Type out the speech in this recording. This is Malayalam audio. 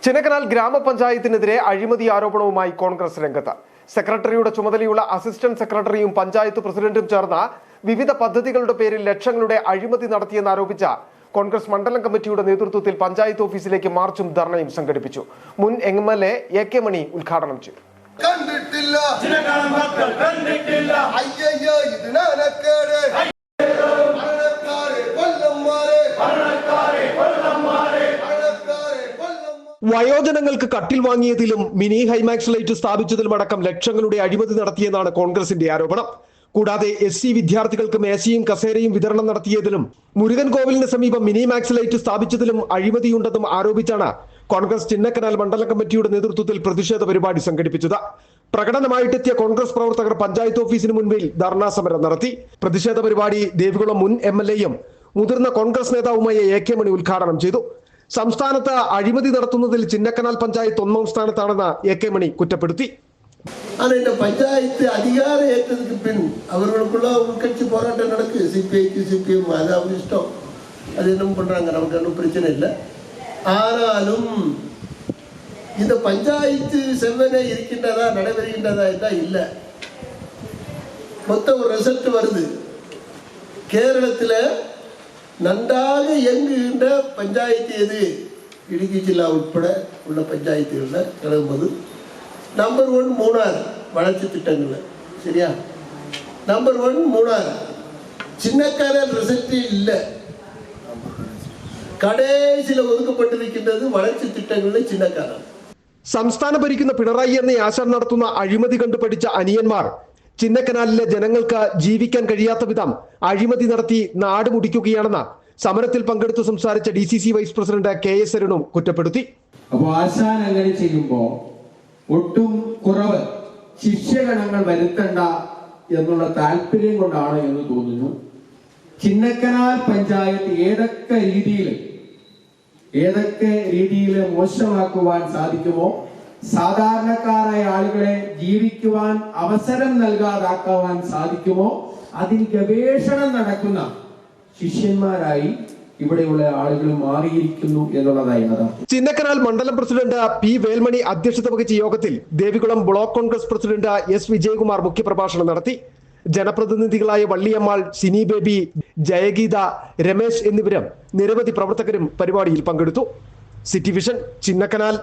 ചിന്നക്കനാൽ ഗ്രാമപഞ്ചായത്തിനെതിരെ അഴിമതി ആരോപണവുമായി കോൺഗ്രസ് രംഗത്ത്. സെക്രട്ടറിയുടെ ചുമതലയുള്ള അസിസ്റ്റന്റ് സെക്രട്ടറിയും പഞ്ചായത്ത് പ്രസിഡന്റും ചേർന്ന വിവിധ പദ്ധതികളുടെ പേരിൽ ലക്ഷങ്ങളുടെ അഴിമതി നടത്തിയെന്നാരോപിച്ച കോൺഗ്രസ് മണ്ഡലം കമ്മിറ്റിയുടെ നേതൃത്വത്തിൽ പഞ്ചായത്ത് ഓഫീസിലേക്ക് മാർച്ചും ധർണയും സംഘടിപ്പിച്ചു. മുൻ എംഎൽഎ എ.കെ. മണി ഉദ്ഘാടനം ചെയ്തു. വയോജനങ്ങൾക്ക് കട്ടിൽ വാങ്ങിയതിലും മിനി ഹൈമാക്സ് ലൈറ്റ് സ്ഥാപിച്ചതിലുമടക്കം ലക്ഷങ്ങളുടെ അഴിമതി നടത്തിയെന്നാണ് കോൺഗ്രസിന്റെ ആരോപണം. കൂടാതെ SC വിദ്യാർത്ഥികൾക്ക് മേശയും കസേരയും വിതരണം നടത്തിയതിലും മുരുകൻ കോവിലിന് സമീപം മിനി മാക്സ് ലൈറ്റ് സ്ഥാപിച്ചതിലും അഴിമതിയുണ്ടെന്നും ആരോപിച്ചാണ് കോൺഗ്രസ് ചിന്നക്കനാൽ മണ്ഡലം കമ്മിറ്റിയുടെ നേതൃത്വത്തിൽ പ്രതിഷേധ പരിപാടി സംഘടിപ്പിച്ചത്. പ്രകടനമായിട്ടെത്തിയ കോൺഗ്രസ് പ്രവർത്തകർ പഞ്ചായത്ത് ഓഫീസിന് മുൻപിൽ ധർണാ സമരം നടത്തി. പ്രതിഷേധ പരിപാടി ദേവികുളം മുൻ MLA-യും മുതിർന്ന കോൺഗ്രസ് നേതാവുമായ A.K. മണി ഉദ്ഘാടനം ചെയ്തു. സംസ്ഥാനത്ത് അഴിമതി നടത്തുന്നതിൽ ചിന്നക്കനാൽ പഞ്ചായത്ത് 1ാം സ്ഥാനത്താണെന്ന് A.K. മണി കുറ്റപ്പെടുത്തി. പഞ്ചായത്ത് അധികാരം ഏറ്റതിന് പിൻ അവർക്കുള്ള ഉൾക്കட்சி പോരാട്ടം നടക്ക്. CPI-க்கு CPM அது அவங்க இஷ்டம், அது என்ன பண்றாங்க, நமக்கு ஒன்றும் பிரச்சனை இல்லை. ஆனாலும் இந்த பஞ்சாயத்து செவ்வனே இருக்கின்றதா நடைபெறுகின்றதா என்றால் இல்லை. மொத்தம் ஒரு ரிசல்ட் வருது. கேரளத்தில் நன்றாக இயங்குகின்ற பஞ்சாயத்து எது? இடுக்கி ஜில்லா உட்பட உள்ள பஞ்சாயத்துகளில் கிளம்புவது நம்பர் 1 மூணார் வளர்ச்சி திட்டங்கள். சரியா? நம்பர் 1 மூணார். சின்னக்கனால் ரிசல்ட் இல்லை. கடைசியில் ஒதுக்கப்பட்டிருக்கின்றது வளர்ச்சி திட்டங்களில் ചിന്നക്കനാൽ. സംസ്ഥാനം ഭരിക്കുന്ന പിണറായി എന്ന ആശാൻ നടത്തുന്ന അഴിമതി കണ്ടു പഠിച്ച അനിയന്മാർ ചിന്നക്കനാലിലെ ജനങ്ങൾക്ക് ജീവിക്കാൻ കഴിയാത്ത വിധം അഴിമതി നടത്തി നാട് മുടിക്കുകയാണെന്ന് സമരത്തിൽ പങ്കെടുത്ത് സംസാരിച്ച DCC വൈസ് പ്രസിഡന്റ് KS അരുണും കുറ്റപ്പെടുത്തി. അപ്പോൾ ആശാൻ അങ്ങനെ ചെയ്യുമ്പോൾ ഒട്ടും കുറവ് ശിക്ഷഗണങ്ങൾ വരുത്തണ്ട എന്നുള്ള താല്പര്യം കൊണ്ടാണ് എന്ന് തോന്നുന്നു. ചിന്നക്കനാൽ പഞ്ചായത്ത് ഏതൊക്കെ രീതിയിൽ മോശമാക്കുവാൻ സാധിക്കുമോ, സാധാരണക്കാരായ ആളുകളെ ജീവിക്കുവാൻ അവസരം നൽകാതാക്കുവാൻ സാധിക്കുമോ, അതിന് ഗവേഷണം നടക്കുന്ന ശിഷ്യന്മാരായി ഇവിടെയുള്ള ആളുകൾ മാറിയിരിക്കുന്നു എന്നുള്ളതായിരുന്നു. ചിന്നക്കനാൽ മണ്ഡലം പ്രസിഡന്റ് P. വേൽമണി അധ്യക്ഷത വഹിച്ച യോഗത്തിൽ Devikulam block Congress president S. Vijayakumar മുഖ്യപ്രഭാഷണം നടത്തി. ജനപ്രതിനിധികളായ വള്ളിയമ്മാൾ, സിനി ബേബി, ജയഗീത, രമേശ് എന്നിവരും നിരവധി പ്രവർത്തകരും പരിപാടിയിൽ പങ്കെടുത്തു. City vision, Chinnakanal.